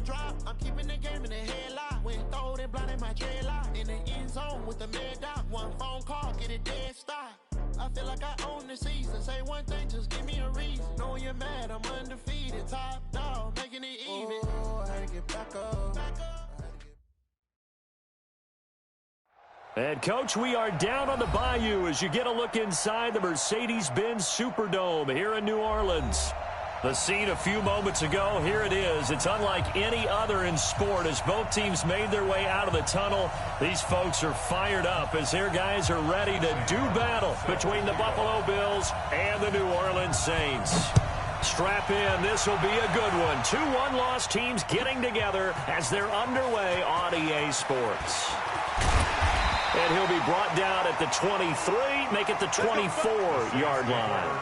drop. I'm keeping the game in the headlock. When throwed and blinded my dreadlock. In the end zone with the mad dot. One phone call, get it dead stop. I feel like I own the season. Say one thing, just give me a reason. Knowing you're mad, I'm undefeated. Top dog, making it even. Oh, I had to get back up. And, Coach, we are down on the Bayou as you get a look inside the Mercedes-Benz Superdome here in New Orleans. The scene a few moments ago, here it is. It's unlike any other in sport as both teams made their way out of the tunnel. These folks are fired up as their guys are ready to do battle between the Buffalo Bills and the New Orleans Saints. Strap in. This will be a good one. 2 one-loss teams getting together as they're underway on EA Sports. And he'll be brought down at the 23, make it the 24-yard line.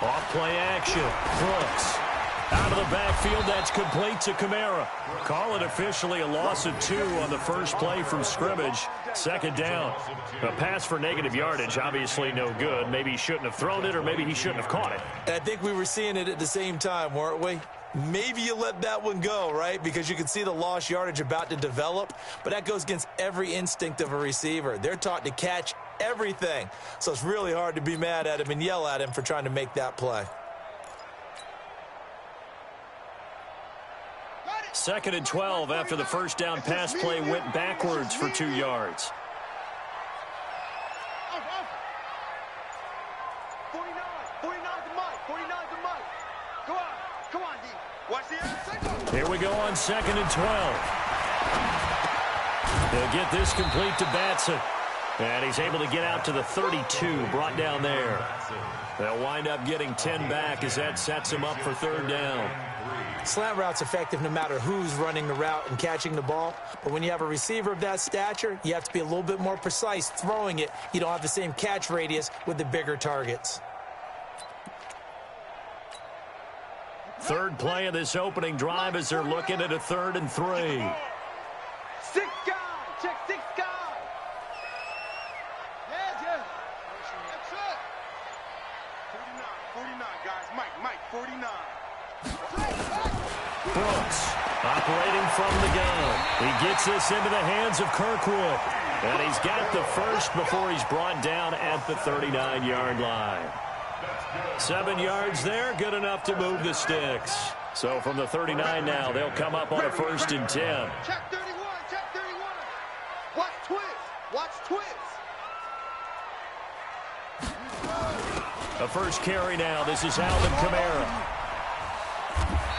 Off-play action. Brooks. Out of the backfield, that's complete to Kamara. Call it officially a loss of 2 on the first play from scrimmage. Second down. A pass for negative yardage, obviously no good. Maybe he shouldn't have thrown it, or maybe he shouldn't have caught it. I think we were seeing it at the same time, weren't we? Maybe you let that one go, right? Because you can see the lost yardage about to develop, but that goes against every instinct of a receiver. They're taught to catch everything. So it's really hard to be mad at him and yell at him for trying to make that play. Second and 12 after the first down pass play went backwards for 2 yards. 49 to Mike. Come on, D. Watch the Here we go on second and 12. They'll get this complete to Batson. And he's able to get out to the 32, brought down there. They'll wind up getting 10 back as that sets him up for third down. Slant route's effective no matter who's running the route and catching the ball. But when you have a receiver of that stature, you have to be a little bit more precise throwing it. You don't have the same catch radius with the bigger targets. Third play of this opening drive as they're looking at a 3rd and 3. 6 guy. Check 6 guy. Yeah. That's it. 49, guys. Mike, 49. Brooks operating from the gun. He gets this into the hands of Kirkwood. And he's got the first before he's brought down at the 39-yard line. 7 yards there, good enough to move the sticks. So from the 39 now, they'll come up on a 1st and 10. Check 31. Watch twist. A first carry now. This is Alvin Kamara.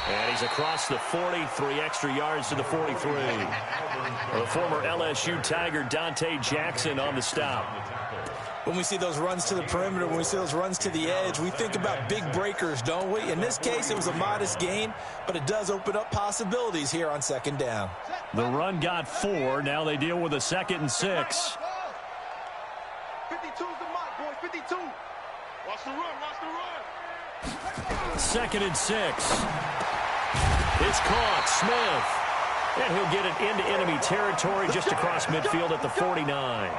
And he's across the 43 extra yards to the 43. The former LSU Tiger Dante Jackson on the stop. When we see those runs to the perimeter, when we see those runs to the edge, we think about big breakers, don't we? In this case, it was a modest gain, but it does open up possibilities here on second down. The run got 4. Now they deal with a 2nd and 6. 52's the mark, boys. 52. Watch the run. 2nd and 6. It's caught. Smith. And he'll get it into enemy territory just across midfield at the 49.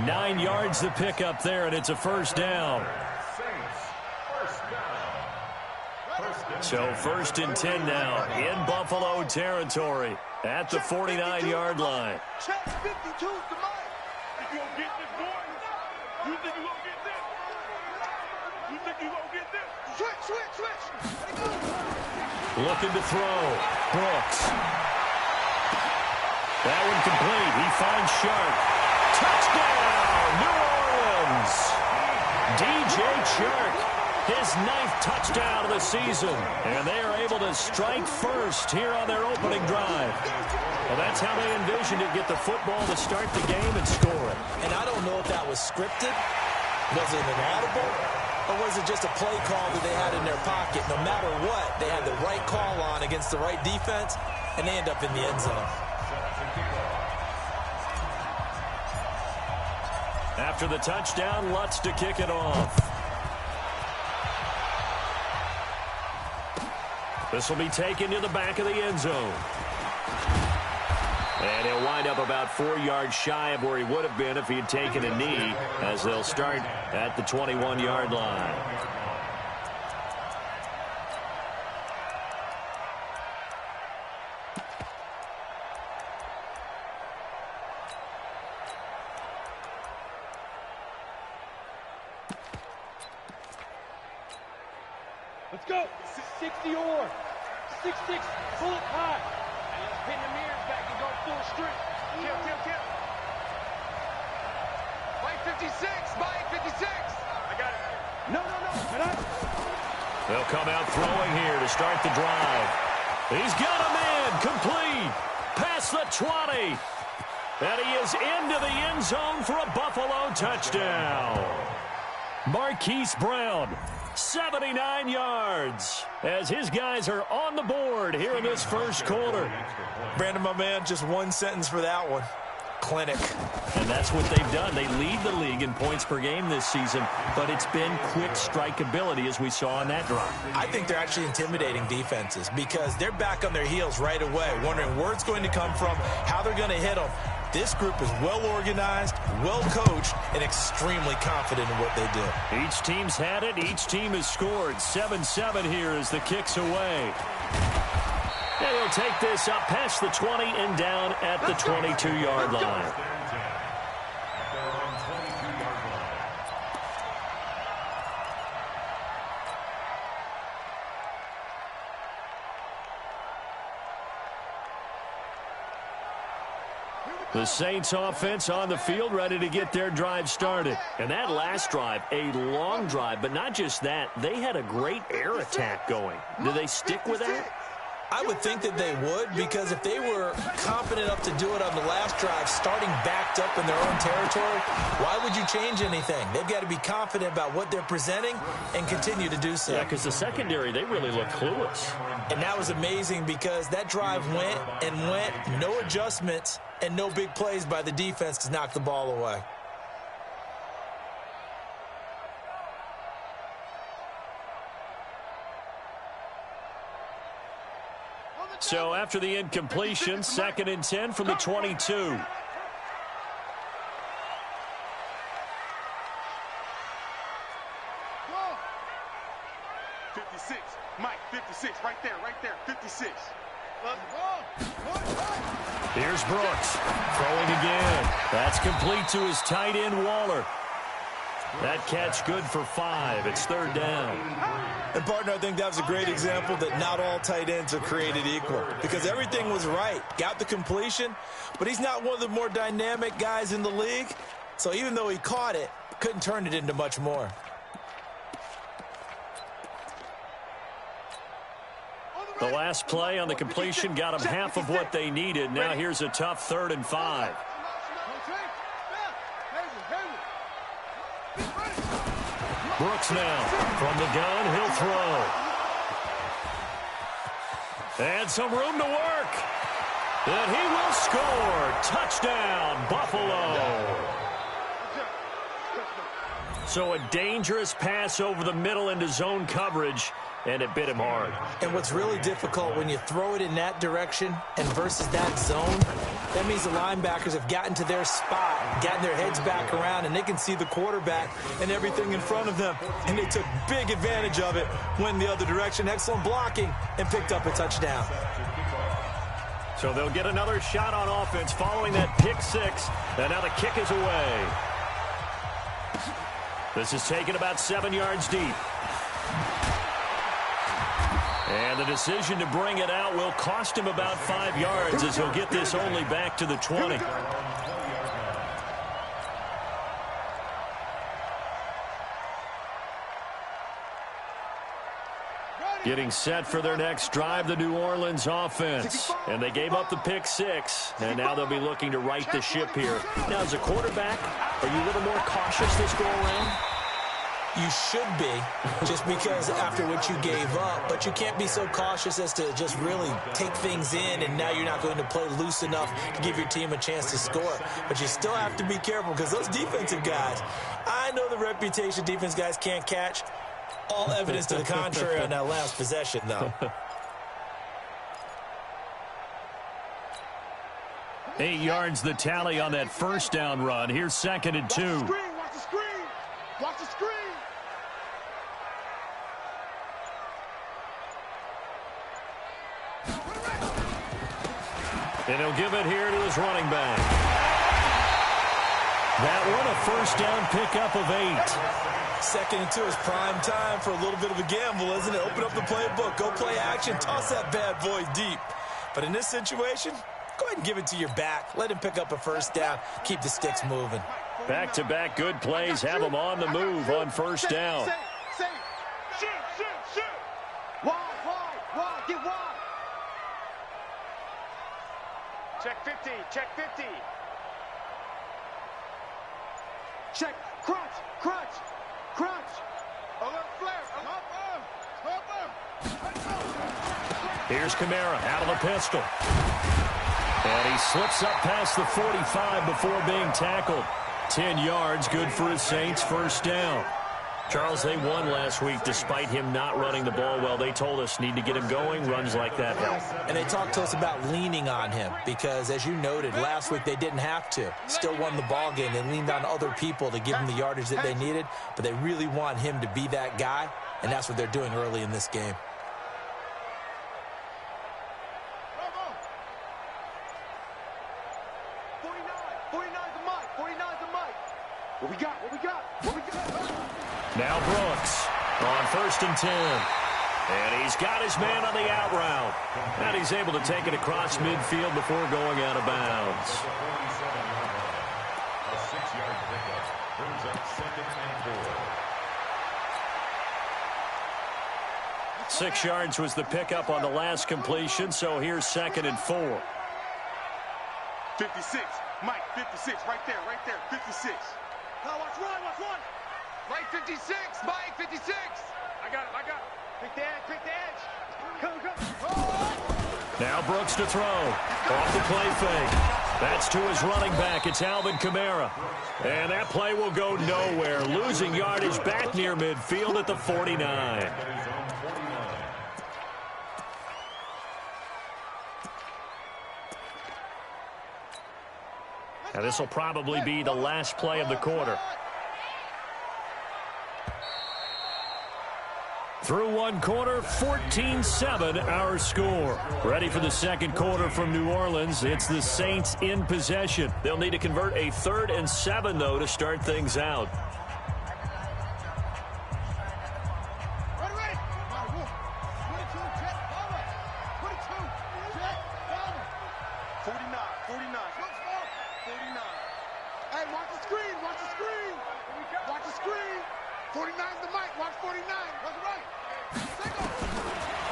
9 yards the pickup there, and it's a first down. So 1st and 10 now in Buffalo territory at the 49-yard line. Check 52's the mark. You gonna get this, boy? You think you gonna get this? You think you gonna get this? Switch. Looking to throw. Brooks. That one complete. He finds Sharp. Touchdown, New Orleans. DJ Chark His 9th touchdown of the season. And they are able to strike first here on their opening drive. Well, that's how they envisioned it, get the football to start the game and score it. And I don't know if that was scripted. Was it an audible? Or was it just a play call that they had in their pocket? No matter what, they had the right call on against the right defense, and they end up in the end zone. After the touchdown, Lutz to kick it off. This will be taken to the back of the end zone. And he'll wind up about 4 yards shy of where he would have been if he had taken a knee, as they'll start at the 21-yard line. Let's go. 60 or 6-6, pull it high. And let's pin the mirrors back and go full strength. Kill. Mike 56. I got it. No. They'll come out throwing here to start the drive. He's got a man, complete, past the 20. And he is into the end zone for a Buffalo touchdown. Marquise Brown, 79 yards, as his guys are on the board here in this first quarter. Brandon, my man, just one sentence for that one. Clinic. And that's what they've done. They lead the league in points per game this season, but it's been quick strikeability as we saw on that drive. I think they're actually intimidating defenses because they're back on their heels right away, wondering where it's going to come from, how they're going to hit them. This group is well organized, well coached, and extremely confident in what they do. Each team's had it. Each team has scored. 7-7 here as the kick's away. And he'll take this up past the 20 and down at the 22-yard line. The Saints offense on the field ready to get their drive started. And that last drive, a long drive, but not just that, they had a great air attack going. Do they stick with that? I would think that they would, because if they were confident enough to do it on the last drive, starting backed up in their own territory, why would you change anything? They've got to be confident about what they're presenting and continue to do so. Yeah, because the secondary, they really look clueless. And that was amazing because that drive went, no adjustments, and no big plays by the defense to knock the ball away. So after the incompletion, 2nd and 10 from the 22. 56, Mike, 56, right there, 56. Here's Brooks, throwing again. That's complete to his tight end, Waller. That catch good for 5. It's 3rd down. And, partner, I think that was a great example that not all tight ends are created equal, because everything was right. Got the completion, but he's not one of the more dynamic guys in the league. So even though he caught it, couldn't turn it into much more. The last play on the completion got them half of what they needed. Now here's a tough 3rd and 5. Brooks now from the gun. He'll throw. And some room to work. And he will score. Touchdown, Buffalo. So a dangerous pass over the middle into zone coverage, and it bit him hard. And what's really difficult when you throw it in that direction and versus that zone, that means the linebackers have gotten to their spot, gotten their heads back around, and they can see the quarterback and everything in front of them. And they took big advantage of it, went the other direction, excellent blocking, and picked up a touchdown. So they'll get another shot on offense following that pick 6, and now the kick is away. This is taken about 7 yards deep. And the decision to bring it out will cost him about 5 yards as he'll get this only back to the 20. Getting set for their next drive, the New Orleans offense. And they gave up the pick 6, and now they'll be looking to right the ship here. Now, as a quarterback, are you a little more cautious this go-around? You should be, just because after what you gave up. But you can't be so cautious as to just really take things in, and now you're not going to play loose enough to give your team a chance to score. But you still have to be careful, because those defensive guys, I know the reputation defense guys can't catch. All evidence to the contrary on that last possession, though. 8 yards the tally on that first down run. Here's 2nd and 2. Watch the screen. Watch the screen. And he'll give it here to his running back. That one a first down pickup of 8. 2nd and 2 is prime time for a little bit of a gamble, isn't it? Open up the playbook, go play action, toss that bad boy deep. But in this situation, go ahead and give it to your back. Let him pick up a first down. Keep the sticks moving. Back-to-back good plays have them on the move on first down. Shoot. Wide, get wide. Check 50. Check, crunch. Alert flare. Here's Kamara out of the pistol. And he slips up past the 45 before being tackled. 10 yards, good for his Saints, first down. Charles, they won last week despite him not running the ball well. They told us need to get him going. Runs like that help. And they talked to us about leaning on him because, as you noted, last week they didn't have to. Still won the ball game. They leaned on other people to give them the yardage that they needed, but they really want him to be that guy, and that's what they're doing early in this game. What we got? Now Brooks on 1st and 10. And he's got his man on the out route. And he's able to take it across midfield before going out of bounds. A 6-yard pickup brings up 2nd and 4. 6 yards was the pickup on the last completion, so here's 2nd and 4. 56. Mike, 56. Right there. 56. Now watch one. Right 56. Mike, 56. I got it. Pick the edge. Come. Now Brooks to throw. Off the play fake. That's to his running back. It's Alvin Kamara. And that play will go nowhere. Losing yardage back near midfield at the 49. Now this will probably be the last play of the quarter. Through one quarter, 14-7 our score. Ready for the second quarter from New Orleans. It's the Saints in possession. They'll need to convert a 3rd and 7, though, to start things out.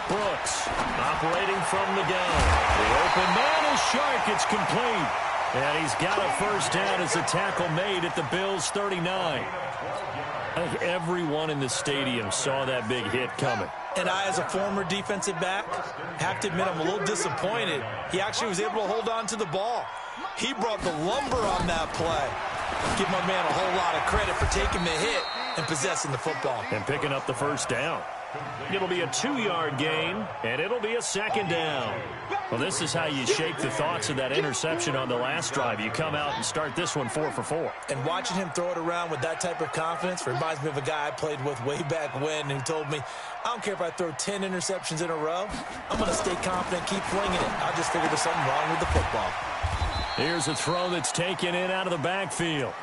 Brooks operating from the gun. The open man is Shark. It's complete. And he's got a first down as a tackle made at the Bills' 39. I think everyone in the stadium saw that big hit coming. And I, as a former defensive back, have to admit I'm a little disappointed. He actually was able to hold on to the ball. He brought the lumber on that play. Give my man a whole lot of credit for taking the hit and possessing the football. And picking up the first down. It'll be a 2-yard gain, and it'll be a 2nd down. Well, this is how you shake the thoughts of that interception on the last drive. You come out and start this one 4 for 4. And watching him throw it around with that type of confidence reminds me of a guy I played with way back when who told me, I don't care if I throw 10 interceptions in a row. I'm going to stay confident, keep flinging it. I just figured there's something wrong with the football. Here's a throw that's taken in out of the backfield.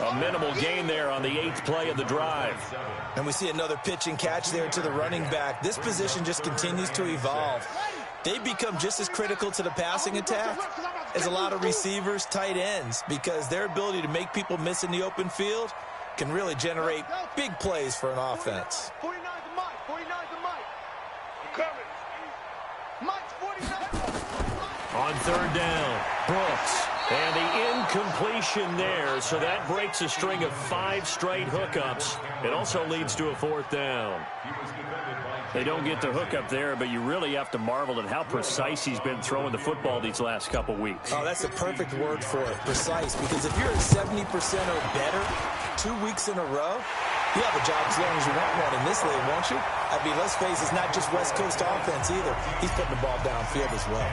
A minimal gain there on the 8th play of the drive. And we see another pitch and catch there to the running back. This position just continues to evolve. They become just as critical to the passing attack as a lot of receivers, tight ends, because their ability to make people miss in the open field can really generate big plays for an offense. 49 to Mike. On third down, Brooks. And the incompletion there, so that breaks a string of 5 straight hookups. It also leads to a 4th down. They don't get the hookup there, but you really have to marvel at how precise he's been throwing the football these last couple weeks. Oh, that's the perfect word for it, precise, because if you're at 70% or better 2 weeks in a row, you have a job as long as you want one in this league, won't you? I mean, let's face it, it's not just West Coast offense either. He's putting the ball downfield as well.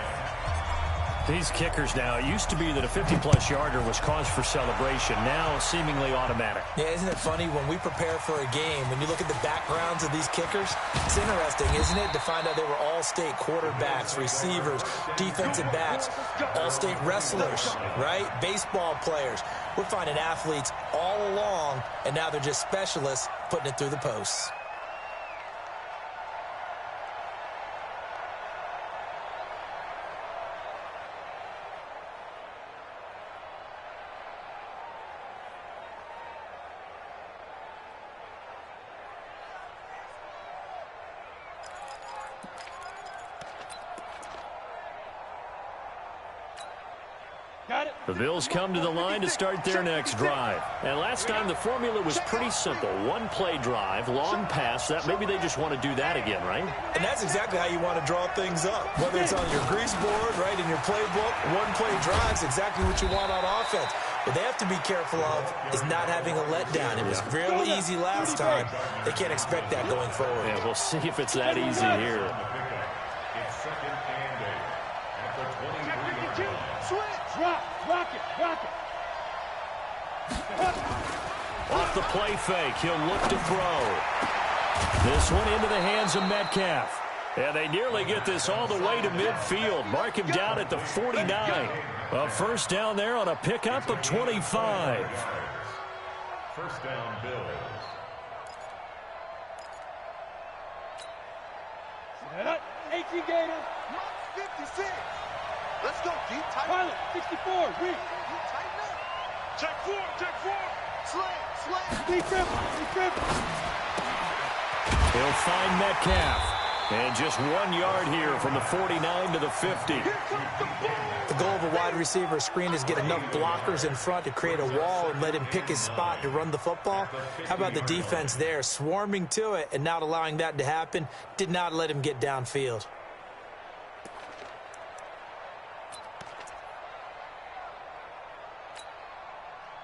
These kickers now, it used to be that a 50-plus yarder was cause for celebration. Now, seemingly automatic. Yeah, isn't it funny when we prepare for a game, when you look at the backgrounds of these kickers, it's interesting, isn't it, to find out they were all-state quarterbacks, receivers, defensive backs, all-state wrestlers, right? Baseball players. We're finding athletes all along, and now they're just specialists putting it through the posts. The Bills come to the line to start their next drive. And last time the formula was pretty simple. One-play drive, long pass. That maybe they just want to do that again, right? And that's exactly how you want to draw things up. Whether it's on your grease board, right, in your playbook, one-play drive's exactly what you want on offense. What they have to be careful of is not having a letdown. It was really easy last time. They can't expect that going forward. Yeah, we'll see if it's that easy here. It's 2nd and 8 at the 23-yard line. Rock it. Off the play fake, he'll look to throw. This one into the hands of Metcalf. And they nearly get this all the way to midfield. Mark him down at the 49. A first down there on a pickup of 25. First down, Bills. Set up. 18 Gator. 56. Let's go deep, tight. Pilot, 64, reach. Deep, tighten up. Check 4. Slam. Deep dribble. He'll find Metcalf. And just 1 yard here from the 49 to the 50. The goal of a wide receiver screen is get enough blockers in front to create a wall and let him pick his spot to run the football. How about the defense there, swarming to it and not allowing that to happen? Did not let him get downfield.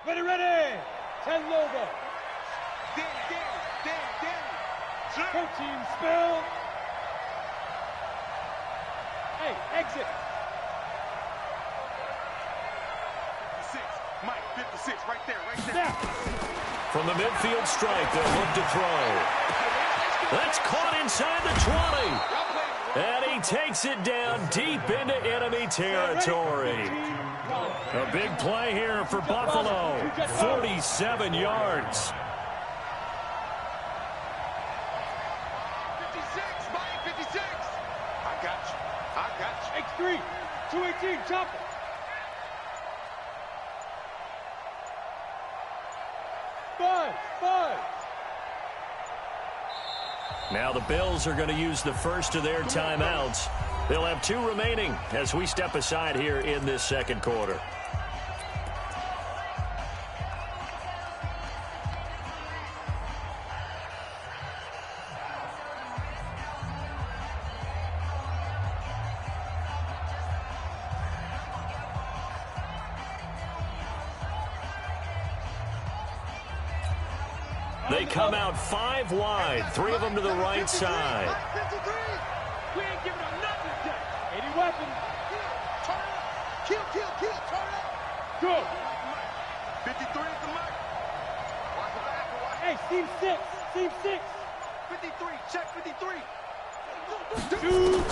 Ready. 10 logo. Danny. Protein spill. Hey, exit. 56. Mike, 56, right there. Snap. From the midfield strike, they'll look to throw. That's caught inside the 20. And he takes it down deep into enemy territory. A big play here for Buffalo. 47 yards. 56, Mike, 56. I got you. X3, 218, chopper. Five. Now the Bills are going to use the first of their timeouts. They'll have 2 remaining as we step aside here in this second quarter. They come out 5 wide, 3 of them to the right side. We ain't giving them nothing today. 80 weapons. Turn up. Kill. Turn up. Go. 53 at the mic. Hey, seam 6. 53. Check 53. Dude.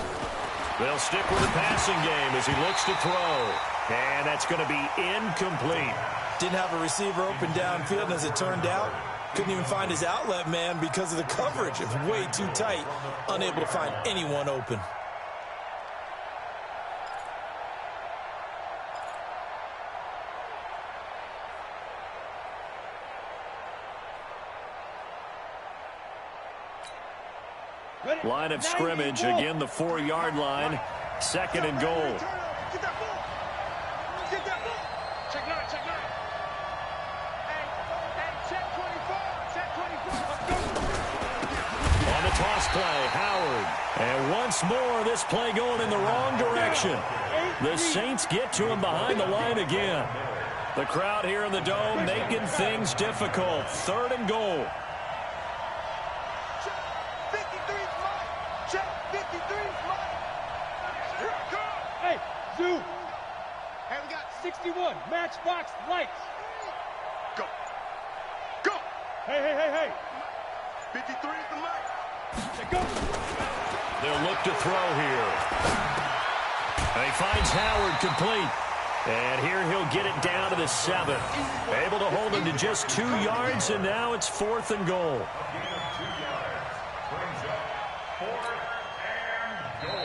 They'll stick with the passing game as he looks to throw. And that's going to be incomplete. Didn't have a receiver open downfield, and as it turned out, couldn't even find his outlet man because of the coverage. It was way too tight, unable to find anyone open. Line of scrimmage, again the 4-yard line. 2nd and goal. pass play. Howard. And once more, this play going in the wrong direction. The Saints get to him behind the line again. The crowd here in the Dome making things difficult. 3rd and goal. Check 53's mine. Check 53's mine. Here I come. Hey, Zoo. Hey, we got 61. Matchbox lights. Go. Go. Hey. 53 is the mic. Hey, go. They'll look to throw here. And he finds Howard complete. And here he'll get it down to the 7. Able to hold him to just 2 yards, and now it's 4th and goal.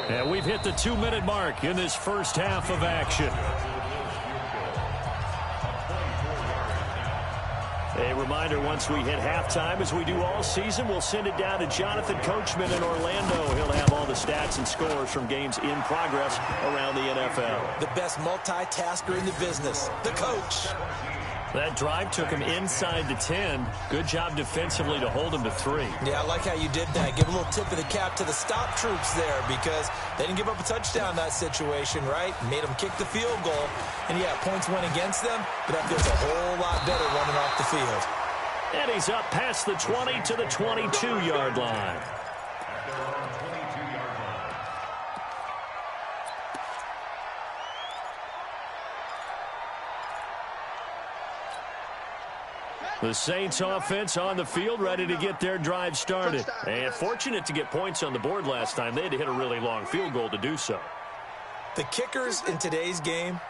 And we've hit the 2-minute mark in this first half of action. A reminder, once we hit halftime, as we do all season, we'll send it down to Jonathan Coachman in Orlando. He'll have all the stats and scores from games in progress around the NFL. The best multitasker in the business, the coach. That drive took him inside the 10. Good job defensively to hold him to 3. Yeah, I like how you did that. Give a little tip of the cap to the stop troops there because they didn't give up a touchdown in that situation, right? Made them kick the field goal. And, yeah, points went against them, but that feels a whole lot better running off the field. And he's up past the 20 to the 22-yard line. The Saints offense on the field, ready to get their drive started. And fortunate to get points on the board last time. They had to hit a really long field goal to do so. The kickers in today's game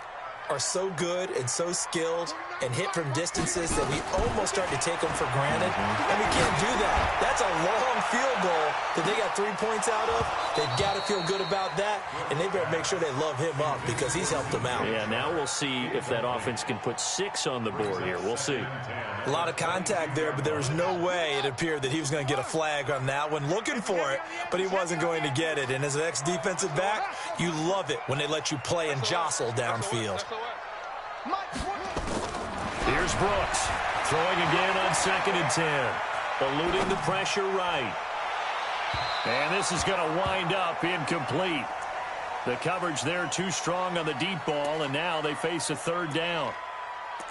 are so good and so skilled and hit from distances that we almost start to take them for granted. And we can't do that. That's a long field goal that they got 3 points out of. They've got to feel good about that, and they better make sure they love him up because he's helped them out. Yeah, now we'll see if that offense can put 6 on the board here. We'll see. A lot of contact there, but there was no way it appeared that he was going to get a flag on that one. Looking for it, but he wasn't going to get it. And as an ex-defensive back, you love it when they let you play and jostle downfield. Here's Brooks, throwing again on 2nd and 10. Eluding the pressure right. And this is going to wind up incomplete. The coverage there too strong on the deep ball, and now they face a 3rd down.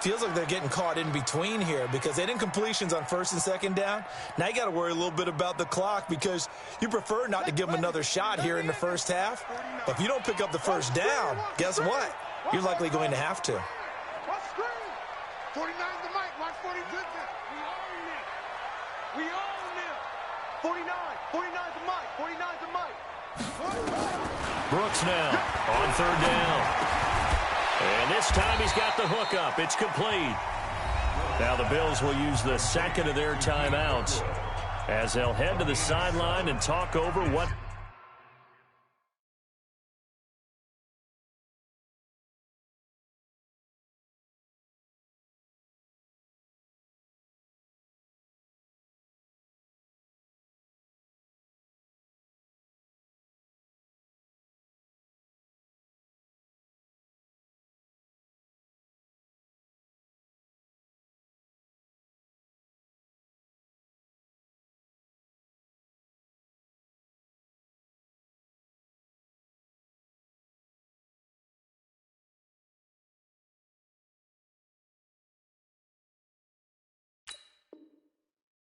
Feels like they're getting caught in between here because they didn't completions on 1st and 2nd down. Now you got to worry a little bit about the clock because you prefer not to give them another shot here in the first half. But if you don't pick up the 1st down, guess what? You're likely going to have to. 49's the mic. Watch 42. We own them. 49. 49's the mic. 49's the mic. Brooks now on 3rd down. And this time he's got the hook up. It's complete. Now the Bills will use the 2nd of their timeouts as they'll head to the sideline and talk over what...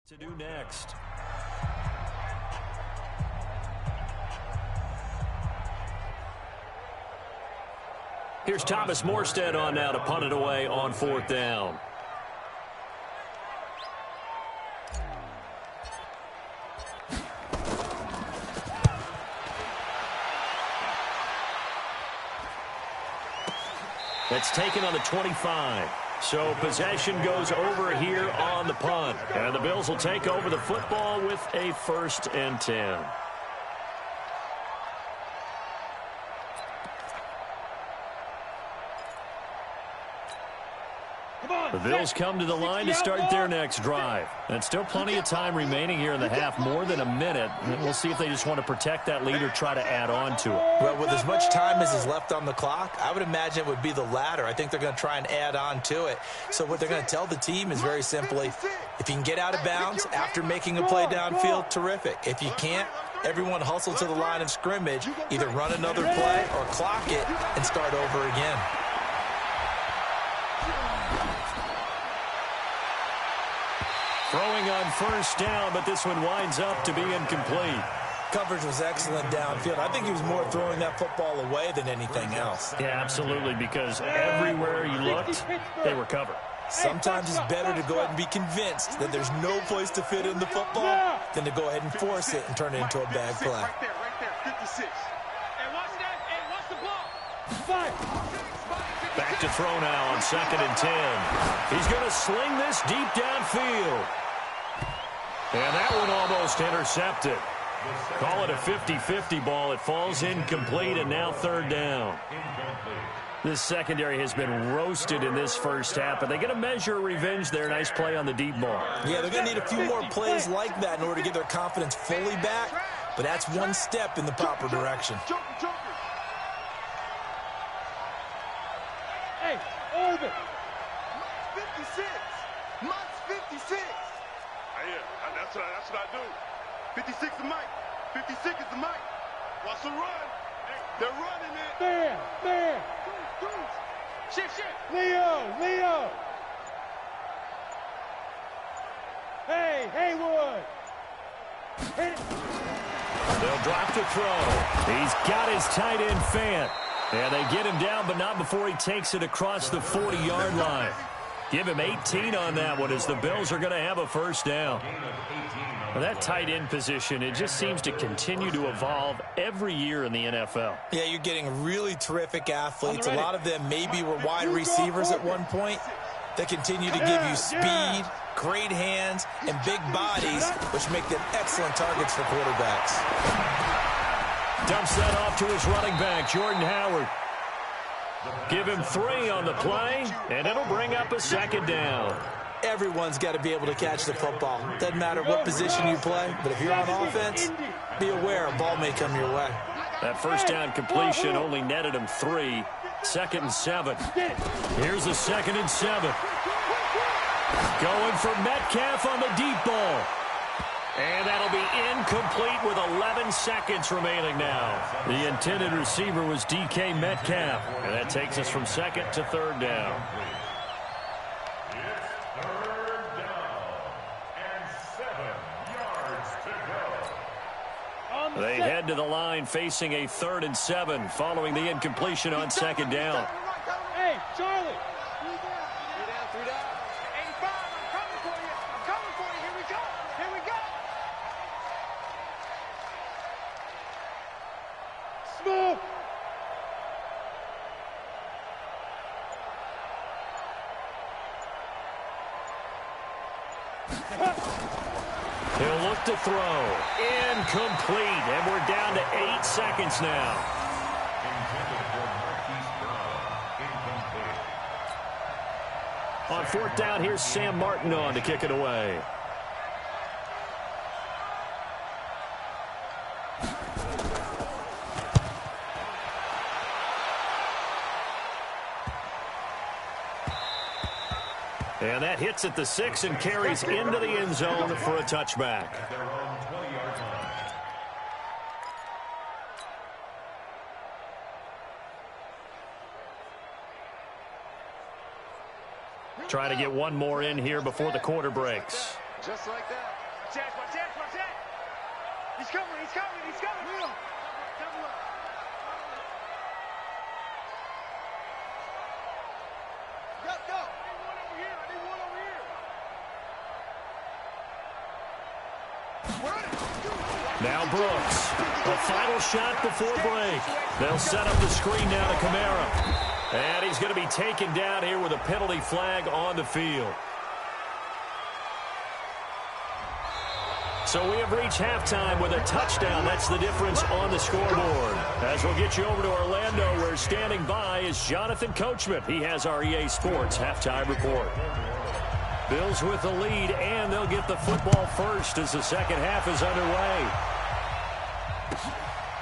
to do next. Here's Thomas Morstead on now to punt it away on 4th down. That's taken on the 25. So possession goes over here on the punt. And the Bills will take over the football with a 1st and 10. Bills come to the line to start their next drive. And still plenty of time remaining here in the half, more than a minute. And we'll see if they just want to protect that lead or try to add on to it. Well, with as much time as is left on the clock, I would imagine it would be the latter. I think they're going to try and add on to it. So what they're going to tell the team is very simply, if you can get out of bounds after making a play downfield, terrific. If you can't, everyone hustle to the line of scrimmage, either run another play or clock it and start over again. Throwing on first down, but this one winds up to be incomplete. Coverage was excellent downfield. I think he was more throwing that football away than anything else. Yeah, absolutely, because everywhere he looked, they were covered. Sometimes it's better to go ahead and be convinced that there's no place to fit in the football than to go ahead and force it and turn it into a bad play. Right there, 56. And watch that, and watch the block. Back to throw now on 2nd and 10. He's going to sling this deep downfield. And that one almost intercepted. Call it a 50-50 ball. It falls incomplete, and now 3rd down. This secondary has been roasted in this first half, but they're going to measure revenge there. Nice play on the deep ball. Yeah, they're going to need a few more plays like that in order to get their confidence fully back, but that's one step in the proper direction. Hey, Orbit. 56. Mott's 56. Yeah, that's what I do. 56 is Mike. 56 is the Mike. Watch the run. They're running it. There. Shift. Leo. Hey, Haywood. Hit it. They'll drop to throw. He's got his tight end Fant. And they get him down, but not before he takes it across the 40-yard line. Give him 18 on that one as the Bills are going to have a first down. Well, that tight end position, it just seems to continue to evolve every year in the NFL. Yeah, you're getting really terrific athletes. A lot of them maybe were wide receivers at one point. They continue to give you speed, great hands, and big bodies, which make them excellent targets for quarterbacks. Dumps that off to his running back, Jordan Howard. Give him 3 on the play, and it'll bring up a 2nd down. Everyone's got to be able to catch the football. Doesn't matter what position you play, but if you're on offense, be aware a ball may come your way. That first down completion only netted him 3. 2nd and 7. Here's a 2nd and 7. Going for Metcalf on the deep ball. And that'll be incomplete with 11 seconds remaining now. The intended receiver was DK Metcalf. And that takes us from 2nd to 3rd down. It's 3rd down and 7 yards to go. They head to the line facing a 3rd and 7 following the incompletion on 2nd down. Hey, Charlie. 3 down. 85, I'm coming for you. Here we go. Smoke. He'll look to throw. Incomplete. And we're down to 8 seconds now. On 4th down, here's Sam Martin on to kick it away. And that hits at the 6 and carries into the end zone for a touchback. Try to get one more in here before the quarter breaks. Just like that. Watch that. He's coming. Will. Go. I need one over here. Now Brooks. A final shot before break. They'll set up the screen now to Kamara. And he's going to be taken down here with a penalty flag on the field. So So we have reached halftime with a touchdown. That's the difference on the scoreboard. As we'll get you over to Orlando, where standing by is Jonathan Coachman. He has our EA Sports halftime report. Bills with the lead, and they'll get the football first as the second half is underway.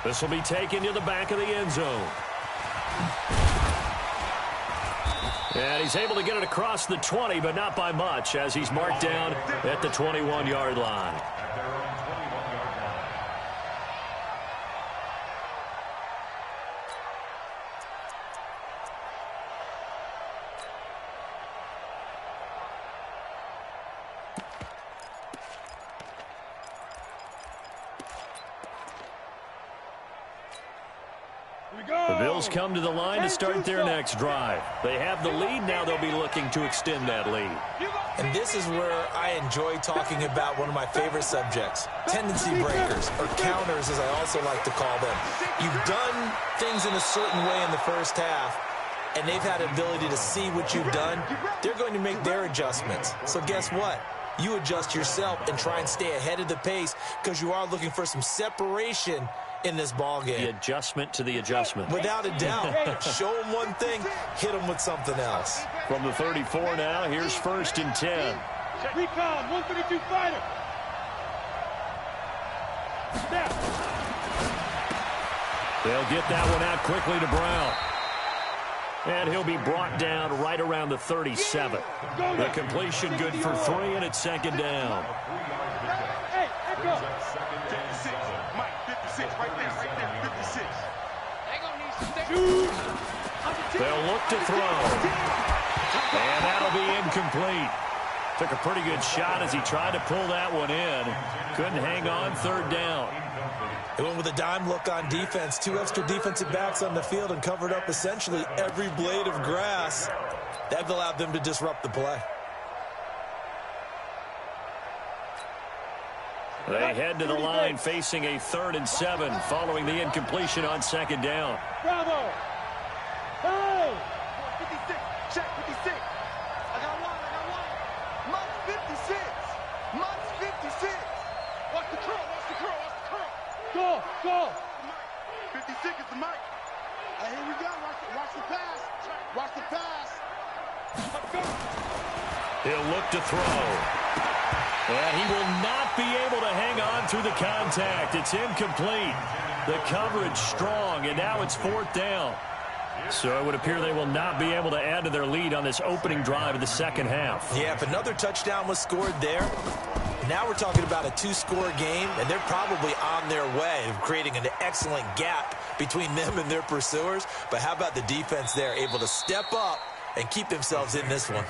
This will be taken to the back of the end zone. And he's able to get it across the 20, but not by much, as he's marked down at the 21-yard line. The Bills come to the line to start their next drive. They have the lead. Now they'll be looking to extend that lead. And this is where I enjoy talking about one of my favorite subjects, tendency breakers, or counters as I also like to call them. You've done things in a certain way in the first half, and they've had the ability to see what you've done. They're going to make their adjustments. So guess what? You adjust yourself and try and stay ahead of the pace because you are looking for some separation in this ball game. The adjustment to the adjustment. Without a doubt. Show them one thing, hit them with something else. From the 34 now, here's 1st and 10. Recon, 132 fighter. Snap. They'll get that one out quickly to Brown. And he'll be brought down right around the 37. The completion good for 3, and it's 2nd down. Hey, go. 56. Mike, 56. Right there, 56. They'll look to throw. And that'll be incomplete. Took a pretty good shot as he tried to pull that one in. Couldn't hang on, 3rd down. They went with a dime look on defense. 2 extra defensive backs on the field and covered up essentially every blade of grass. That allowed them to disrupt the play. They head to the line facing a 3rd and 7 following the incompletion on 2nd down. Bravo. Hey. 56. Check 56. I got one. Mike's 56. Mike's 56. Watch the curl. Go. 56 is the mic. Here we go. Watch the pass. Watch the pass. He'll look to throw. And he will not be able to hang on through the contact. It's incomplete. The coverage strong, and now it's 4th down. So it would appear they will not be able to add to their lead on this opening drive of the second half. Yeah, if another touchdown was scored there, now we're talking about a 2-score game, and they're probably on their way of creating an excellent gap between them and their pursuers. But how about the defense there, able to step up and keep themselves in this one?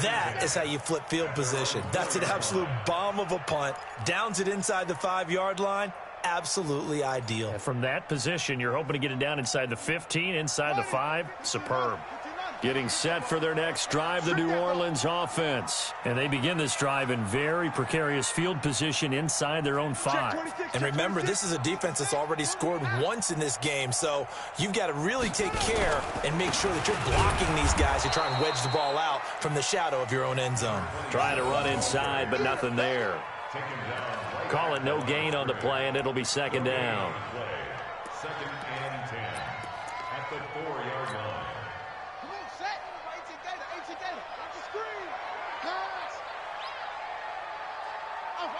That is how you flip field position. That's an absolute bomb of a punt. Downs it inside the 5-yard line. Absolutely ideal. And from that position, you're hoping to get it down inside the 15, inside the 5. Superb. Getting set for their next drive, the New Orleans offense. And they begin this drive in very precarious field position inside their own 5. And remember, this is a defense that's already scored once in this game, so you've got to really take care and make sure that you're blocking these guys who try and wedge the ball out from the shadow of your own end zone. Trying to run inside, but nothing there. Call it no gain on the play, and it'll be 2nd down. 2nd and 10 at the 4-yard line. Come on, set. 18 Gator. Watch the screen. Pass. Off.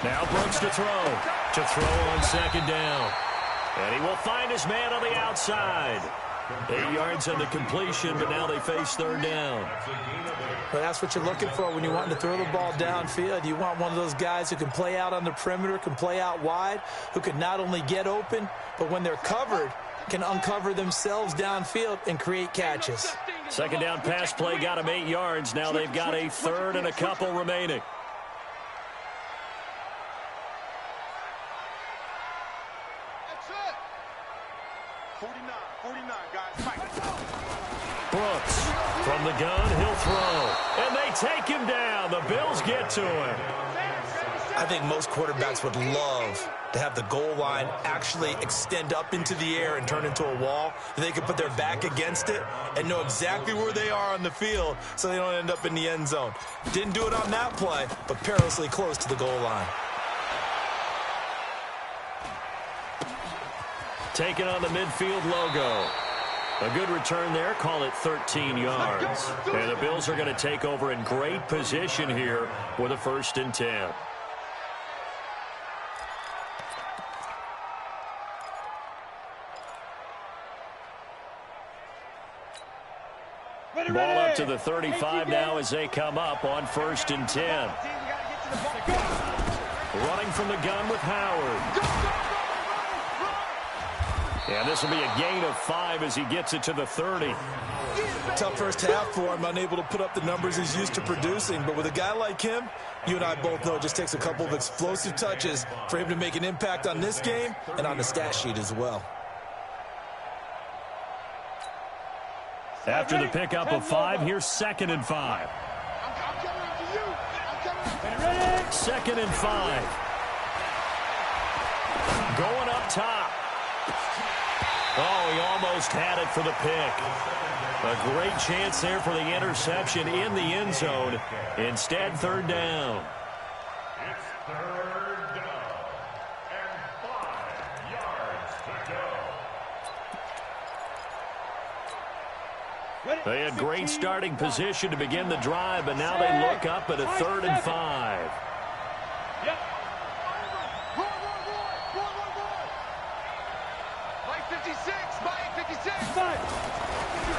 Now Brooks to throw. To throw on 2nd down. And he will find his man on the outside. 8 yards on the completion, but now they face 3rd down. But that's what you're looking for when you want to throw the ball downfield. You want one of those guys who can play out on the perimeter, can play out wide, who can not only get open, but when they're covered, can uncover themselves downfield and create catches. 2nd down pass play got him 8 yards. Now they've got a 3rd and a couple remaining. That's it. 49, guys. Fight. Brooks from the gun, he'll throw. And they take him down. The Bills get to him. I think most quarterbacks would love to have the goal line actually extend up into the air and turn into a wall. They could put their back against it and know exactly where they are on the field so they don't end up in the end zone. Didn't do it on that play, but perilously close to the goal line. Taking on the midfield logo. A good return there, call it 13 yards. And the Bills are going to take over in great position here with a 1st and 10. Ball up to the 35 now as they come up on 1st and 10. Running from the gun with Howard. And this will be a gain of 5 as he gets it to the 30. Tough first half for him, unable to put up the numbers he's used to producing. But with a guy like him, you and I both know it just takes a couple of explosive touches for him to make an impact on this game and on the stat sheet as well. After the pickup of 5, here's 2nd and 5. 2nd and 5. Going up top. Oh, he almost had it for the pick. A great chance there for the interception in the end zone. Instead, 3rd down. It's 3rd down and 5 yards to go. They had great starting position to begin the drive, but now they look up at a 3rd and 5. Yep.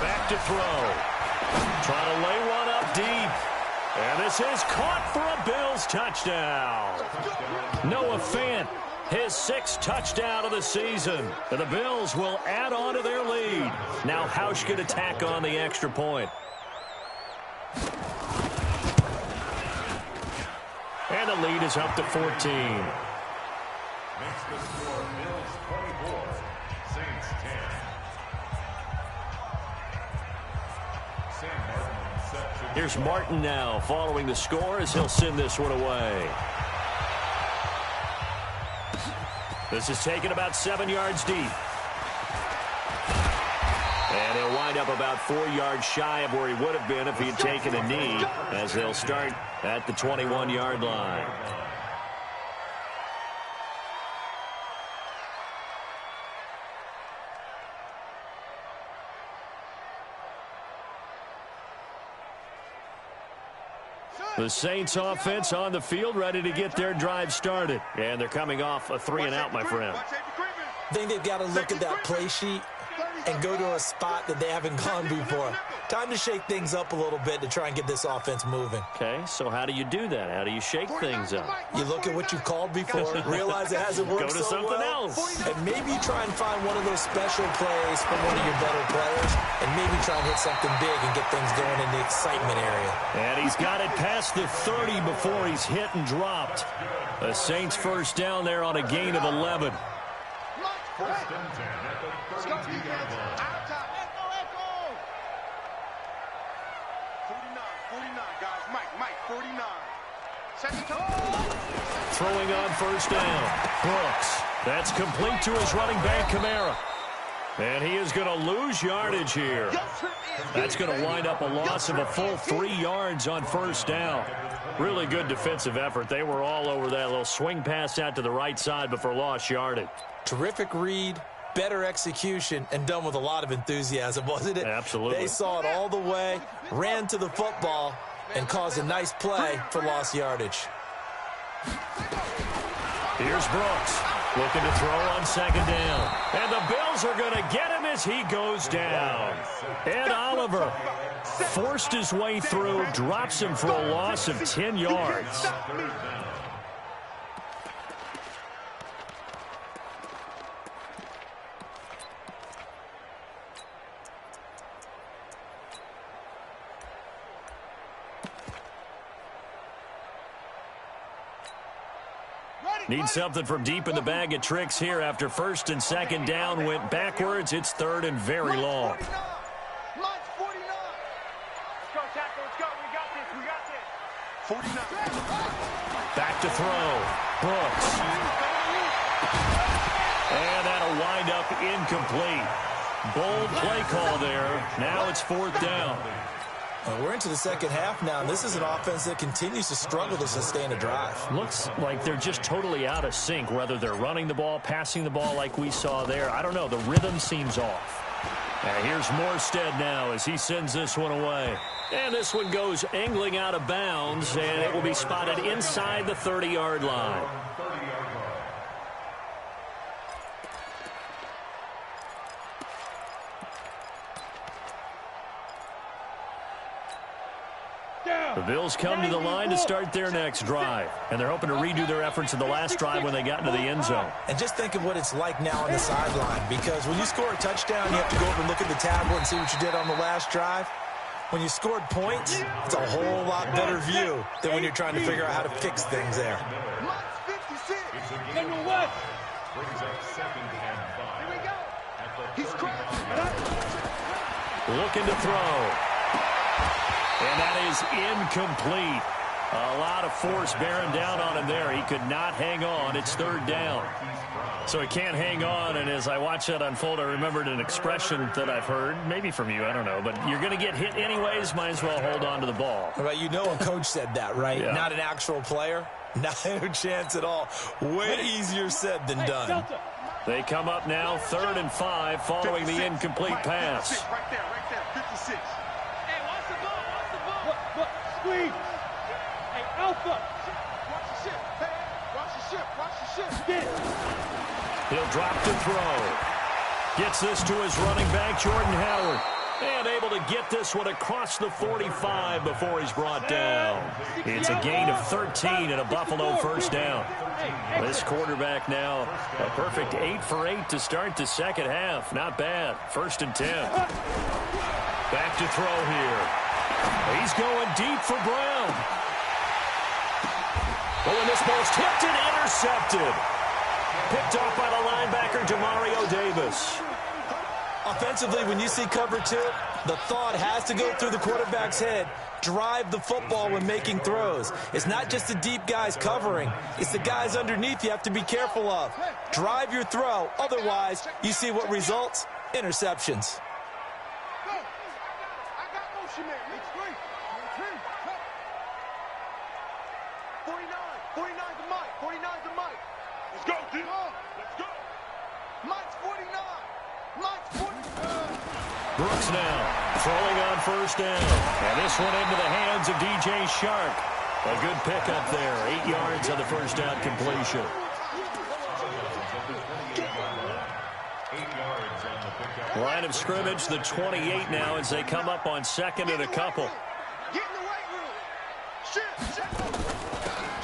Back to throw. Trying to lay one up deep. And this is caught for a Bills touchdown. Noah Fant, his 6th touchdown of the season. And the Bills will add on to their lead. Now Hausch could attack on the extra point. And the lead is up to 14. Makes the score Bills 24, Saints 10. Here's Martin now following the score as he'll send this one away. This is taken about 7 yards deep. And he'll wind up about 4 yards shy of where he would have been if he'd taken a knee, as they'll start at the 21-yard line. The Saints offense on the field, ready to get their drive started. And they're coming off a 3-and-out, my friend. I think they've got to look at that play sheet and go to a spot that they haven't gone before. Time to shake things up a little bit to try and get this offense moving. Okay, so how do you do that? How do you shake things up? You look at what you've called before, realize it hasn't worked Go to so something well, else. and maybe try and find one of those special plays from one of your better players, and maybe try and hit something big and get things going in the excitement area. And he's got it past the 30 before he's hit and dropped. The Saints 1st down there on a gain of 11. 1st and 10 at the 32-yard line. 49, guys. Mike, 49. Throwing on 1st down. Brooks. That's complete to his running back, Kamara. And he is going to lose yardage here. That's going to wind up a loss of a full 3 yards on 1st down. Really good defensive effort. They were all over that little swing pass out to the right side before lost yardage. Terrific read, better execution, and done with a lot of enthusiasm, wasn't it? Absolutely. They saw it all the way, ran to the football, and caused a nice play for lost yardage. Here's Brooks looking to throw on 2nd down. And the Bills are going to get him as he goes down. Ed Oliver forced his way through, drops him for a loss of 10 yards. Need something from deep in the bag of tricks here after 1st and 2nd down went backwards. It's 3rd and very long. Let's go, tackle. Let's go. We got this. 49. Back to throw. Brooks. And that'll wind up incomplete. Bold play call there. Now it's 4th down. We're into the second half now, and this is an offense that continues to struggle to sustain a drive. Looks like they're just totally out of sync, whether they're running the ball, passing the ball like we saw there. I don't know. The rhythm seems off. Here's Morstead now as he sends this one away. And this one goes angling out of bounds, and it will be spotted inside the 30-yard line. The Bills come to the line to start their next drive, and they're hoping to redo their efforts in the last drive when they got into the end zone. And just think of what it's like now on the sideline, because when you score a touchdown, you have to go over and look at the tablet and see what you did on the last drive. When you scored points, it's a whole lot better view than when you're trying to figure out how to fix things there. Number 1. He's Looking to throw. And that is incomplete. A lot of force bearing down on him there. He could not hang on. It's 3rd down. So he can't hang on, and as I watch that unfold, I remembered an expression that I've heard, maybe from you, I don't know, but you're going to get hit anyways, might as well hold on to the ball. Well, you know a coach said that, right? Yeah. Not an actual player. Not a chance at all. Way easier said than done. They come up now 3rd and 5 following the incomplete pass. Right there, 56. Squeeze. Hey, Alpha. Watch the ship. Hey, watch the ship. Watch the ship. Get it. He'll drop to throw. Gets this to his running back, Jordan Howard. And able to get this one across the 45 before he's brought down. It's a gain of 13 and a Buffalo 1st down. This quarterback now, a perfect 8 for 8 to start the second half. Not bad. 1st and 10. Back to throw here. He's going deep for Brown. Oh, and this ball's tipped and intercepted. Picked off by the linebacker, Demario Davis. Offensively, when you see cover 2, the thought has to go through the quarterback's head. Drive the football when making throws. It's not just the deep guys covering. It's the guys underneath you have to be careful of. Drive your throw. Otherwise, you see what results? Interceptions. 49 to Mike. 49 to Mike. Let's go, D. Let's go. Mike's 49. Mike's 49. Brooks now throwing on 1st down. And this one into the hands of DJ Shark. A good pickup there. 8 yards on the 1st down completion. Line of scrimmage, the 28 now as they come up on 2nd and a couple. Get in the weight room. Shit.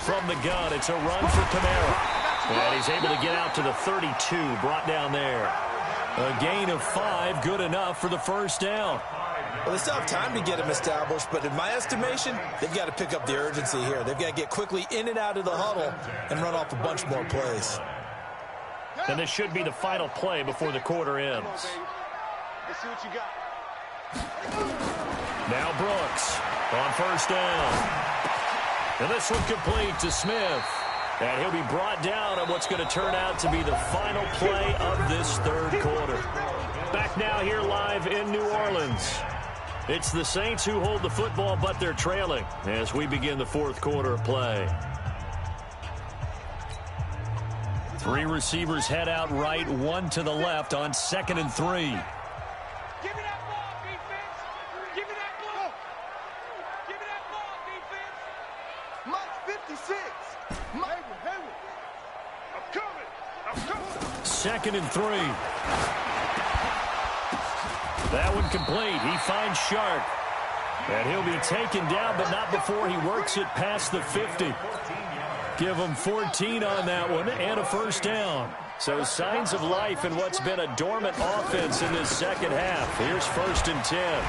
From the gun, it's a run for Kamara. And he's able to get out to the 32, brought down there. A gain of 5, good enough for the 1st down. Well, they still have time to get him established, but in my estimation, they've got to pick up the urgency here. They've got to get quickly in and out of the huddle and run off a bunch more plays. And this should be the final play before the quarter ends. Let's see what you got. Now Brooks on 1st down. And this one complete to Smith. And he'll be brought down on what's going to turn out to be the final play of this 3rd quarter. Back now here live in New Orleans. It's the Saints who hold the football, but they're trailing as we begin the 4th quarter of play. 3 receivers head out right, 1 to the left on 2nd and 3. Give me that ball, defense. Give me that ball. Give me that ball, defense. Mike's 56. Mike, I'm coming. 2nd and 3. That one complete. He finds Shark. And he'll be taken down, but not before he works it past the 50. Give him 14 on that one and a 1st down. So signs of life in what's been a dormant offense in this second half. Here's 1st and 10.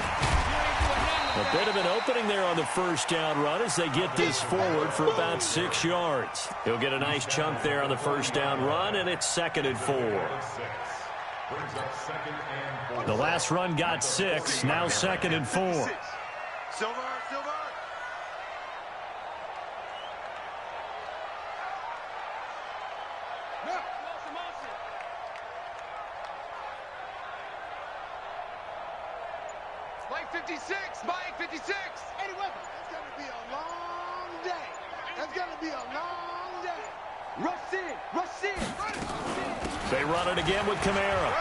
A bit of an opening there on the 1st down run as they get this forward for about 6 yards. He'll get a nice chunk there on the 1st down run, and it's 2nd and 4. The last run got 6, now 2nd and 4. Silver. Mike 56, Mike 56. Eddie Weber. It's going to be a long day. It's going to be a long day. Rush in, rush in. They run it again with Kamara.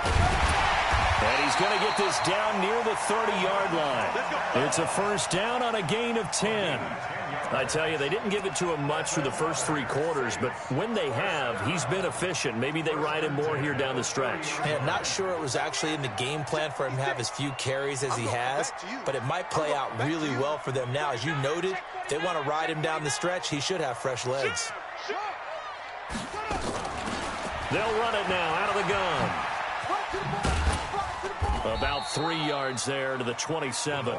And he's going to get this down near the 30-yard line. It's a first down on a gain of 10. I tell you, they didn't give it to him much for the first 3 quarters, but when they have, he's been efficient. Maybe they ride him more here down the stretch. Man, not sure it was actually in the game plan for him to have as few carries as he has, but it might play out really well for them now. As you noted, if they want to ride him down the stretch, he should have fresh legs. They'll run it now out of the gun. About 3 yards there to the 27.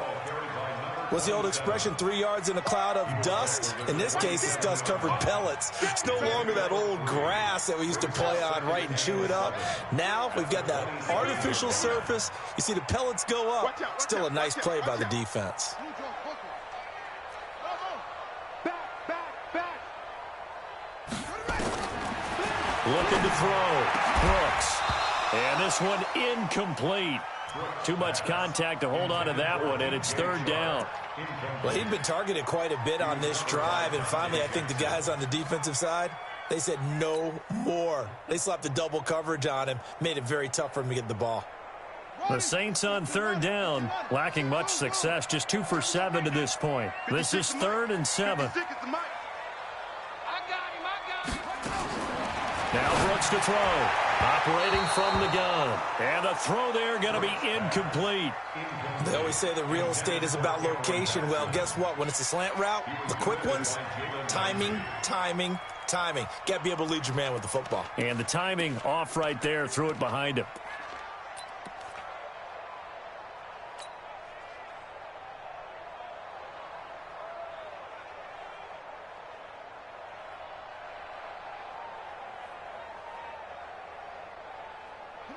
What's the old expression, 3 yards in a cloud of dust? In this case, it's dust-covered pellets. It's no longer that old grass that we used to play on, right, and chew it up. Now we've got that artificial surface. You see the pellets go up. Still a nice play by the defense. Looking to throw. Brooks. And this one incomplete. Too much contact to hold on to that one, and it's third down. Well, he'd been targeted quite a bit on this drive, and finally I think the guys on the defensive side, they said no more. They slapped the double coverage on him, made it very tough for him to get the ball. The Saints on third down, lacking much success, just 2 for 7 to this point. This is 3rd and 7. Now Brooks to throw. Operating from the gun. And a throw there going to be incomplete. They always say that real estate is about location. Well, guess what? When it's a slant route, the quick ones, timing, timing, timing. Got to be able to lead your man with the football. And the timing off right there. Threw it behind him.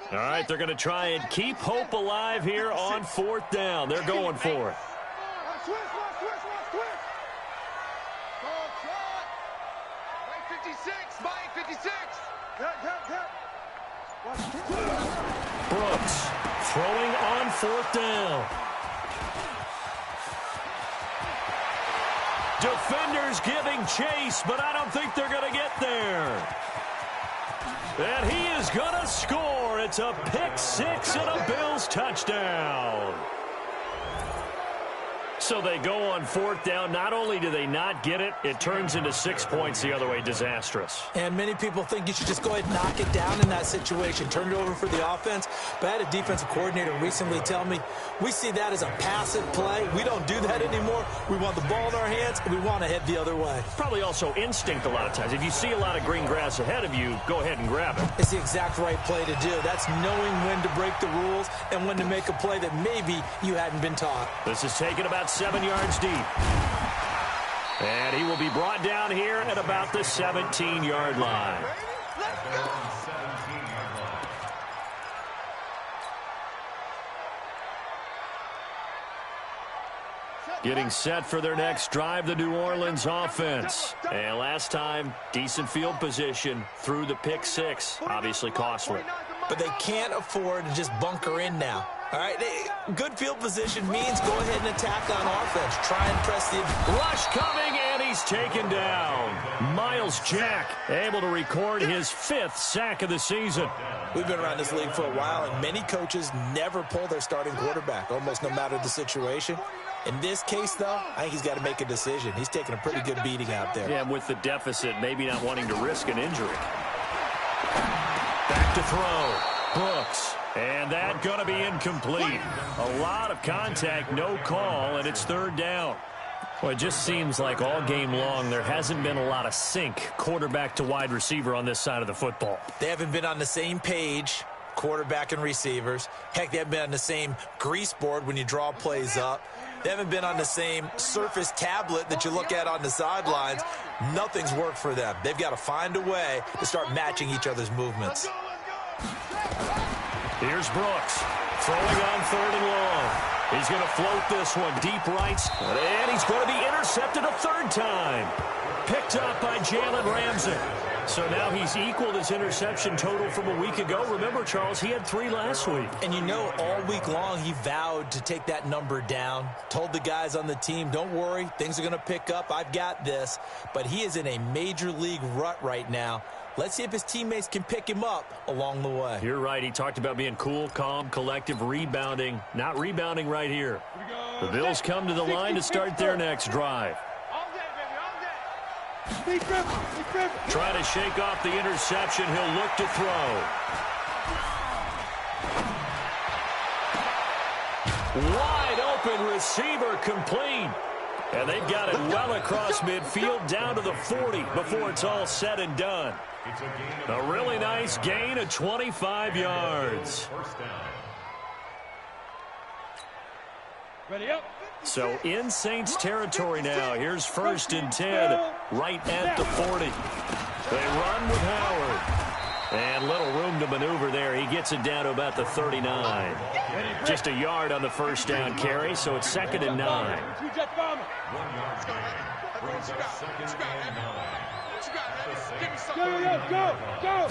All right, they're going to try and keep hope alive here on 4th down. They're going for it. Mike 56, Mike 56. Brooks throwing on 4th down. Defenders giving chase, but I don't think they're going to get there. And he is going to score. It's a pick-6 and a Bills touchdown. So they go on 4th down. Not only do they not get it, it turns into 6 points the other way. Disastrous. And many people think you should just go ahead and knock it down in that situation. Turn it over for the offense. But I had a defensive coordinator recently tell me, we see that as a passive play. We don't do that anymore. We want the ball in our hands, and we want to head the other way. Probably also instinct a lot of times. If you see a lot of green grass ahead of you, go ahead and grab it. It's the exact right play to do. That's knowing when to break the rules and when to make a play that maybe you hadn't been taught. This is taken about 7 yards deep. And he will be brought down here at about the 17-yard line. Getting set for their next drive, the New Orleans offense. And last time, decent field position through the pick-6. Obviously costly. But they can't afford to just bunker in now. All right, good field position means go ahead and attack on offense. Try and press the... Rush coming, and he's taken down. Miles Jack able to record his 5th sack of the season. We've been around this league for a while, and many coaches never pull their starting quarterback, almost no matter the situation. In this case, though, I think he's got to make a decision. He's taking a pretty good beating out there. Yeah, with the deficit, maybe not wanting to risk an injury. Back to throw. Brooks. And that going to be incomplete. A lot of contact, no call, and it's 3rd down. Well, it just seems like all game long there hasn't been a lot of sync quarterback to wide receiver on this side of the football. They haven't been on the same page, quarterback and receivers. Heck, they haven't been on the same grease board when you draw plays up. They haven't been on the same surface tablet that you look at on the sidelines. Nothing's worked for them. They've got to find a way to start matching each other's movements. Here's Brooks throwing on 3rd and long. He's going to float this one deep right. And he's going to be intercepted a 3rd time. Picked up by Jalen Ramsey. So now he's equaled his interception total from a week ago. Remember, Charles, he had 3 last week. And you know, all week long he vowed to take that number down. Told the guys on the team, don't worry, things are going to pick up. I've got this. But he is in a major league rut right now. Let's see if his teammates can pick him up along the way. You're right. He talked about being cool, calm, collective, rebounding. Not rebounding right here. The Bills come to the line to start their next drive. Trying to shake off the interception. He'll look to throw. Wide open receiver complete. And they've got it well across midfield down to the 40 before it's all said and done. A really nice gain of 25 yards. Ready up. So in Saints territory now. Here's 1st and 10 right at the 40. They run with Howard. And little room to maneuver there. He gets it down to about the 39. Just a yard on the first down carry, so it's 2nd and 9. 1 yard gain brings up 2nd and 9. Go.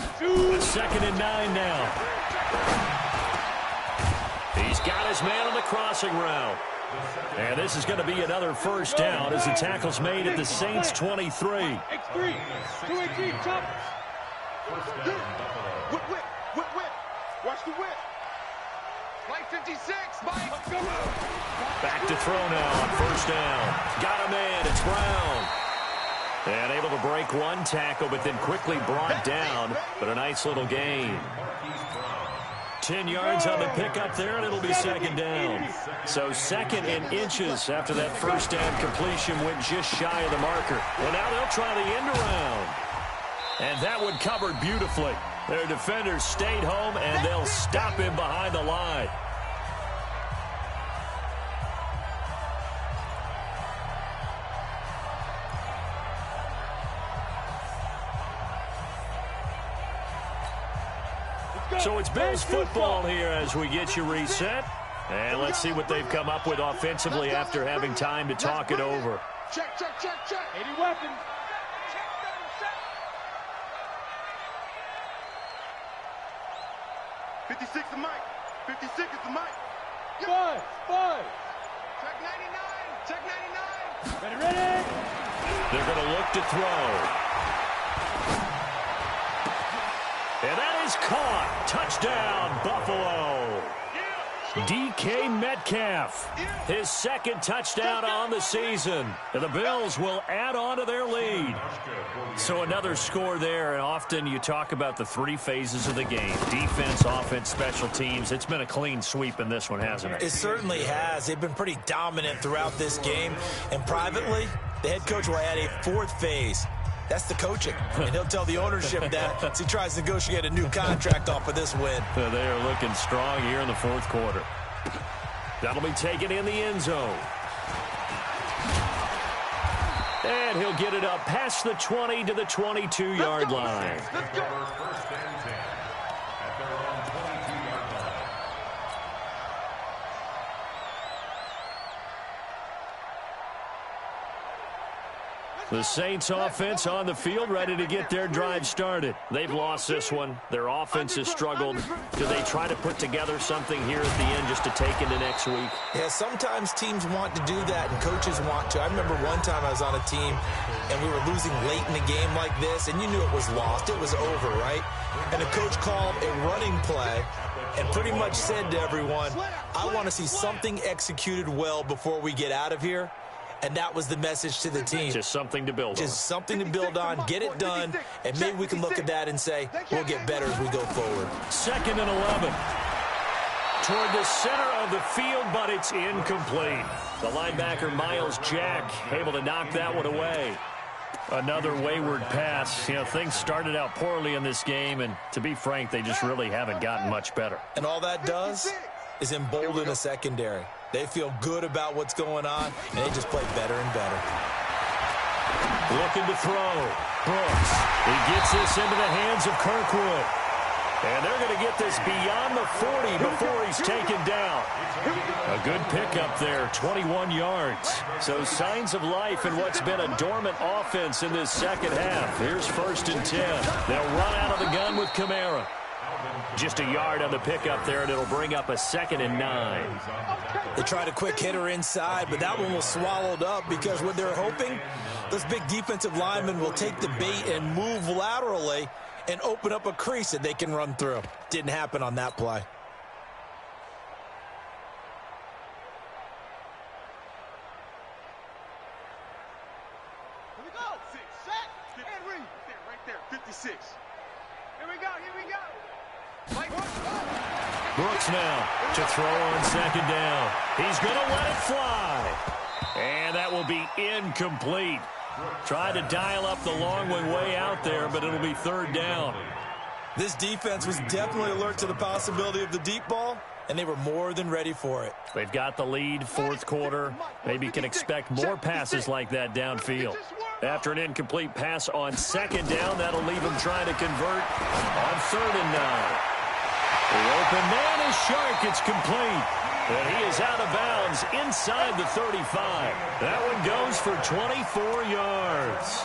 2nd and 9 now. He's got his man on the crossing route. And this is going to be another first down as the tackle's made at the Saints 23. X3. 218. Chop. Whip. Watch the whip. Play 56. Mike. Back to throw now on first down. Got a man. It's Brown. And able to break one tackle, but then quickly brought down. But a nice little gain. 10 yards on the pickup there, and it'll be 2nd down. So 2nd and inches after that first down completion went just shy of the marker. Well, now they'll try the end around. And that one covered beautifully. Their defenders stayed home, and they'll stop him behind the line. So it's Bills football here as we get you reset. And let's see what they've come up with offensively after having time to talk it over. Check. 80 weapons. 56 the mic. 56 is the mic. Five. Check 99. Ready. They're going to look to throw. And that is caught. Touchdown, Buffalo. DK Metcalf, his 2nd touchdown on the season. And the Bills will add on to their lead. So another score there. And often you talk about the 3 phases of the game. Defense, offense, special teams. It's been a clean sweep in this one, hasn't it? It certainly has. They've been pretty dominant throughout this game. And privately, the head coach will add a 4th phase. That's the coaching. And he'll tell the ownership that as he tries to negotiate a new contract off of this win. They are looking strong here in the 4th quarter. That'll be taken in the end zone. And he'll get it up past the 20 to the 22-yard line. Let's go. 1st and 10 at their own 22-yard line. The Saints offense on the field, ready to get their drive started. They've lost this one. Their offense has struggled. Do they try to put together something here at the end just to take into next week? Yeah, sometimes teams want to do that and coaches want to. I remember one time I was on a team and we were losing late in a game like this, and you knew it was lost. It was over, right? And the coach called a running play and pretty much said to everyone, I want to see something executed well before we get out of here. And that was the message to the team. Just something to build on. Just something to build on, get it done, and maybe we can look at that and say, we'll get better as we go forward. 2nd and 11. Toward the center of the field, but it's incomplete. The linebacker, Miles Jack, able to knock that one away. Another wayward pass. You know, things started out poorly in this game, and to be frank, they just really haven't gotten much better. And all that does is embolden the secondary. They feel good about what's going on, and they just play better and better. Looking to throw. Brooks. He gets this into the hands of Kirkwood. And they're going to get this beyond the 40 before he's taken down. A good pickup there, 21 yards. So signs of life in what's been a dormant offense in this second half. Here's 1st and 10. They'll run out of the gun with Kamara. Just a yard on the pickup there, and it'll bring up a 2nd and 9. They tried a quick hitter inside, but that one was swallowed up because what they're hoping, those big defensive linemen will take the bait and move laterally and open up a crease that they can run through. Didn't happen on that play. Here we go. Set. And read. There, right there. 56. Here we go. Brooks now to throw on 2nd down. He's going to let it fly. And that will be incomplete. Tried to dial up the long way out there, but it'll be 3rd down. This defense was definitely alert to the possibility of the deep ball, and they were more than ready for it. They've got the lead, 4th quarter. Maybe can expect more passes like that downfield. After an incomplete pass on 2nd down, that'll leave them trying to convert on 3rd and 9. The open man is Shark. It's complete. And he is out of bounds inside the 35. That one goes for 24 yards.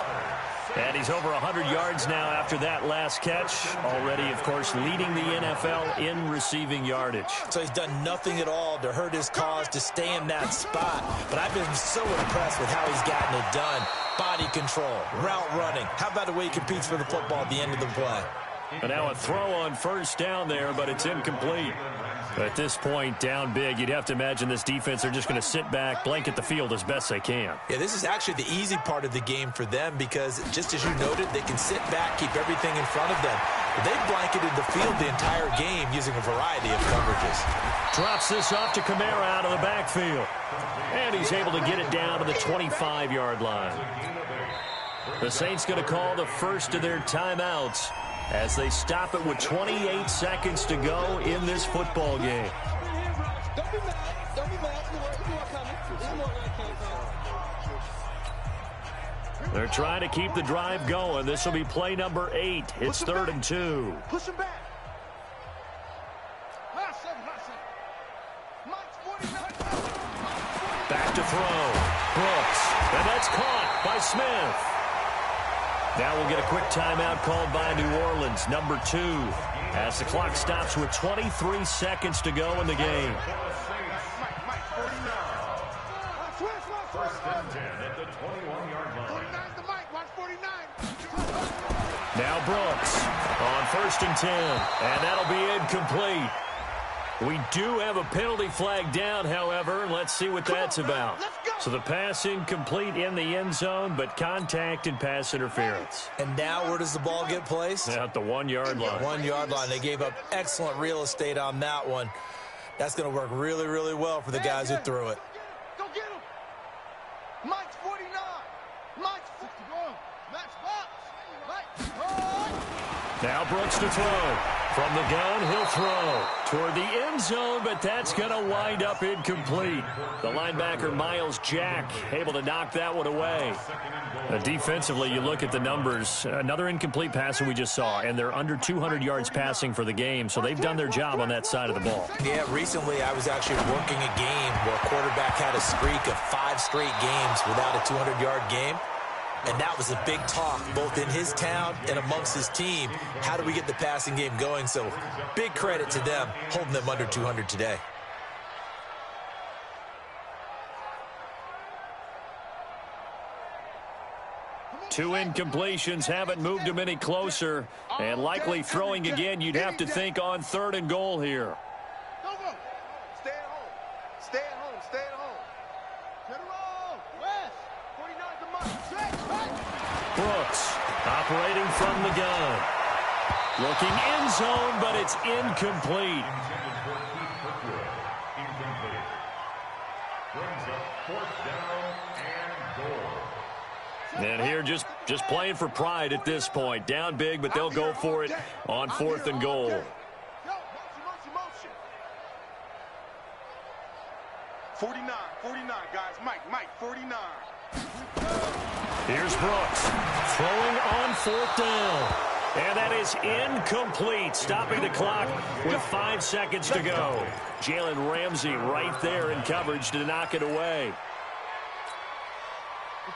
And he's over 100 yards now after that last catch. Already, of course, leading the NFL in receiving yardage. So he's done nothing at all to hurt his cause to stay in that spot. But I've been so impressed with how he's gotten it done. Body control, route running. How about the way he competes for the football at the end of the play? And now a throw on 1st down there, but it's incomplete. At this point, down big, you'd have to imagine this defense are just going to sit back, blanket the field as best they can. Yeah, this is actually the easy part of the game for them because, just as you noted, they can sit back, keep everything in front of them. But they've blanketed the field the entire game using a variety of coverages. Drops this off to Kamara out of the backfield. And he's able to get it down to the 25-yard line. The Saints going to call the first of their timeouts as they stop it with 28 seconds to go in this football game. They're trying to keep the drive going. This will be play number 8. It's 3rd and 2. Push him back. Back to throw. Brooks. And that's caught by Smith. Now we'll get a quick timeout called by New Orleans, number 2, as the clock stops with 23 seconds to go in the game. Now Brooks on 1st and 10, and that'll be incomplete. We do have a penalty flag down, however, and let's see what that's about. So the pass incomplete in the end zone, but contact and pass interference. And now where does the ball get placed? At the 1-yard line. 1-yard line. They gave up excellent real estate on that one. That's going to work really, really well for the guys who threw it. Go get him. Mike's 49. Mike's 51. Max box. Now Brooks to throw. From the gun, he'll throw toward the end zone, but that's going to wind up incomplete. The linebacker, Miles Jack, able to knock that one away. Defensively, you look at the numbers. Another incomplete passer we just saw, and they're under 200 yards passing for the game, so they've done their job on that side of the ball. Yeah, recently I was actually working a game where a quarterback had a streak of 5 straight games without a 200-yard game. And that was a big talk, both in his town and amongst his team. How do we get the passing game going? So big credit to them, holding them under 200 today. Two incompletions haven't moved him any closer. And likely throwing again, you'd have to think on 3rd and goal here. Go. Stay at home. Stay at home. Stay at home. Get it roll. West. 49 to Mike. Brooks operating from the gun. Looking end zone, but it's incomplete. And here just playing for pride at this point. Down big, but they'll go for it on 4th and goal. Motion. 49, guys. Mike, 49. Here's Brooks throwing on 4th down. And that is incomplete, stopping the clock with 5 seconds to go. Jalen Ramsey right there in coverage to knock it away.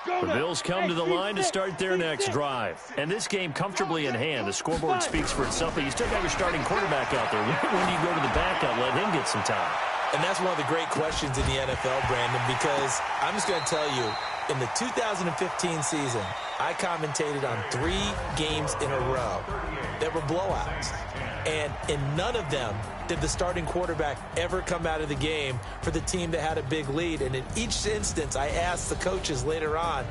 The Bills come to the line to start their next drive. And this game comfortably in hand. The scoreboard speaks for itself, but you still got your starting quarterback out there. When do you go to the backup, let him get some time? And that's one of the great questions in the NFL, Brandon, because I'm just going to tell you, in the 2015 season, I commentated on 3 games in a row that were blowouts. And in none of them did the starting quarterback ever come out of the game for the team that had a big lead. And in each instance, I asked the coaches later on,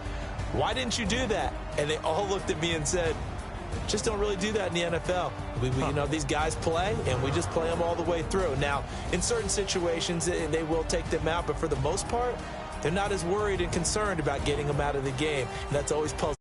why didn't you do that? And they all looked at me and said, just don't really do that in the NFL. You know, these guys play, and we just play them all the way through. Now, in certain situations, they will take them out, but for the most part, they're not as worried and concerned about getting them out of the game. And that's always puzzling.